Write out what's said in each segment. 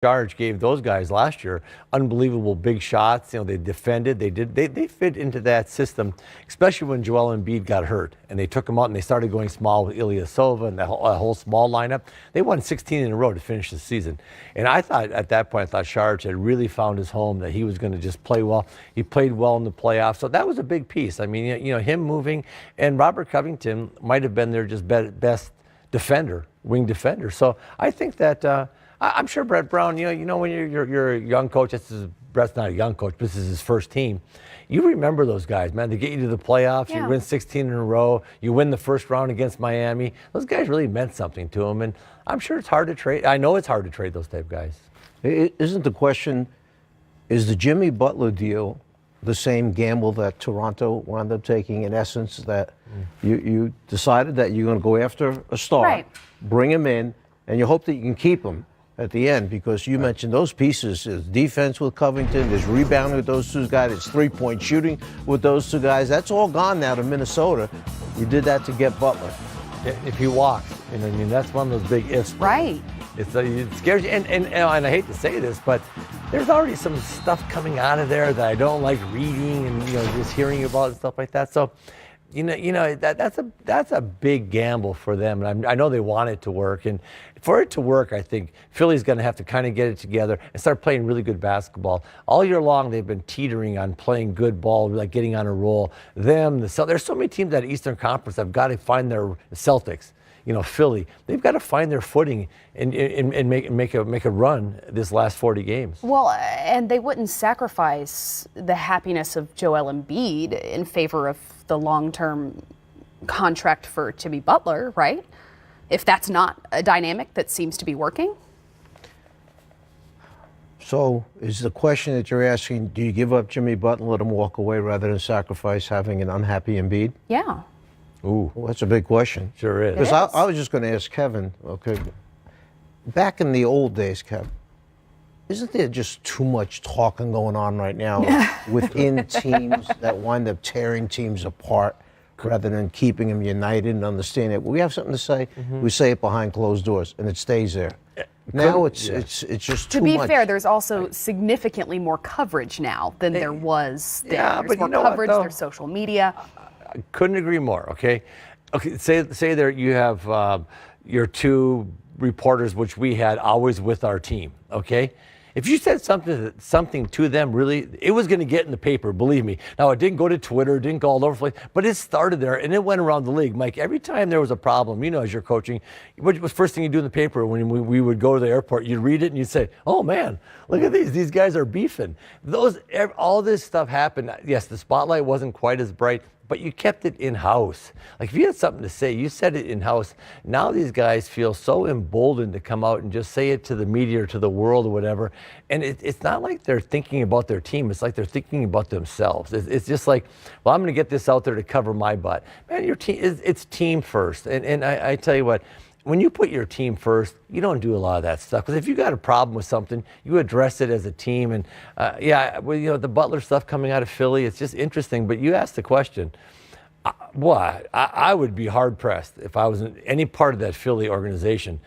Charge gave those guys last year unbelievable big shots. They defended. They fit into that system, especially when Joel Embiid got hurt and they took him out and they started going small with Ilyasova and that whole small lineup. They won 16 in a row to finish the season. And I thought at that point, Charge had really found his home, that he was going to just play well. He played well in the playoffs, so that was a big piece. I mean, him moving, and Robert Covington might have been their just best defender, wing defender. So I think that. I'm sure Brett Brown, when you're a young coach, Brett's not a young coach, but this is his first team. You remember those guys, man. They get you to the playoffs. Yeah. You win 16 in a row. You win the first round against Miami. Those guys really meant something to him, and I'm sure it's hard to trade. I know it's hard to trade those type of guys. Isn't the question, is the Jimmy Butler deal the same gamble that Toronto wound up taking, in essence, that you decided that you're going to go after a star, right, bring him in, and you hope that you can keep him at the end, because you mentioned those pieces. There's defense with Covington, there's rebounding with those two guys, there's three-point shooting with those two guys. That's all gone now to Minnesota. You did that to get Butler. If he walks, that's one of those big ifs. Right. It scares you, and I hate to say this, but there's already some stuff coming out of there that I don't like reading and just hearing about and stuff like that. So, that's a big gamble for them, and I know they want it to work. And for it to work, I think Philly's going to have to kind of get it together and start playing really good basketball. All year long, they've been teetering on playing good ball, like getting on a roll. There's so many teams at Eastern Conference that have got to find their Celtics. Philly, they've got to find their footing and make a run this last 40 games. Well, and they wouldn't sacrifice the happiness of Joel Embiid in favor of the long-term contract for Jimmy Butler, right? If that's not a dynamic that seems to be working. So is the question that you're asking, do you give up Jimmy Butler and let him walk away rather than sacrifice having an unhappy Embiid? Yeah. Ooh, well, that's a big question. Sure is. Because I was just going to ask Kevin, okay, back in the old days, Kevin, isn't there just too much talking going on right now within teams that wind up tearing teams apart rather than keeping them united and understanding it? We have something to say, we say it behind closed doors, and it stays there. Now it's just too much. To be fair, there's also significantly more coverage now than there was then. Yeah, there's more coverage, there's social media. I couldn't agree more. Okay, say there you have your two reporters, which we had always with our team. Okay, if you said something to them, really, it was going to get in the paper. Believe me. Now, it didn't go to Twitter, it didn't go all over the place, but it started there and it went around the league. Mike, every time there was a problem, as you're coaching, what was the first thing you do in the paper when we would go to the airport? You'd read it and you'd say, "Oh man, look at these guys are beefing." All this stuff happened. Yes, the spotlight wasn't quite as bright, but you kept it in-house. Like, if you had something to say, you said it in-house. Now these guys feel so emboldened to come out and just say it to the media or to the world or whatever. And it's not like they're thinking about their team. It's like they're thinking about themselves. It's just like, well, I'm going to get this out there to cover my butt. Man, your team, it's team first. And I tell you what, when you put your team first, you don't do a lot of that stuff. Because if you got a problem with something, you address it as a team. And the Butler stuff coming out of Philly, it's just interesting. But you asked the question, I would be hard pressed if I was in any part of that Philly organization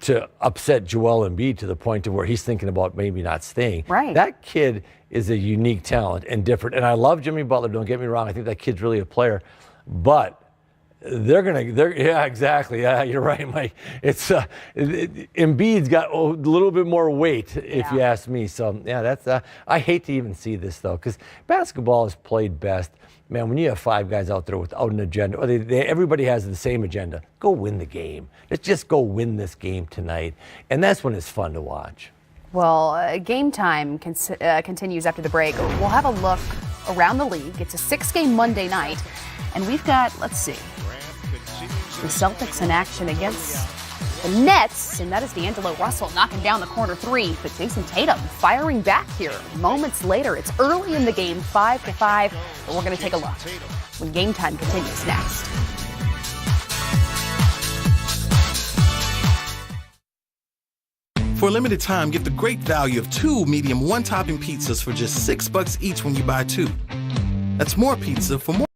to upset Joel Embiid to the point to where he's thinking about maybe not staying. Right. That kid is a unique talent and different. And I love Jimmy Butler. Don't get me wrong. I think that kid's really a player. But yeah, exactly. Yeah, you're right, Mike. Embiid's got a little bit more weight, if you ask me. So, yeah, that's. I hate to even see this, though, because basketball is played best. Man, when you have five guys out there without an agenda, or everybody has the same agenda, go win the game. Let's just go win this game tonight. And that's when it's fun to watch. Well, Game Time continues after the break. We'll have a look around the league. It's a 6-game Monday night. And we've got, let's see, the Celtics in action against the Nets, and that is D'Angelo Russell knocking down the corner three. But Jason Tatum firing back here moments later. It's early in the game, 5-5, but we're going to take a look when Game Time continues next. For a limited time, get the great value of 2 medium one-topping pizzas for just $6 each when you buy 2. That's more pizza for more.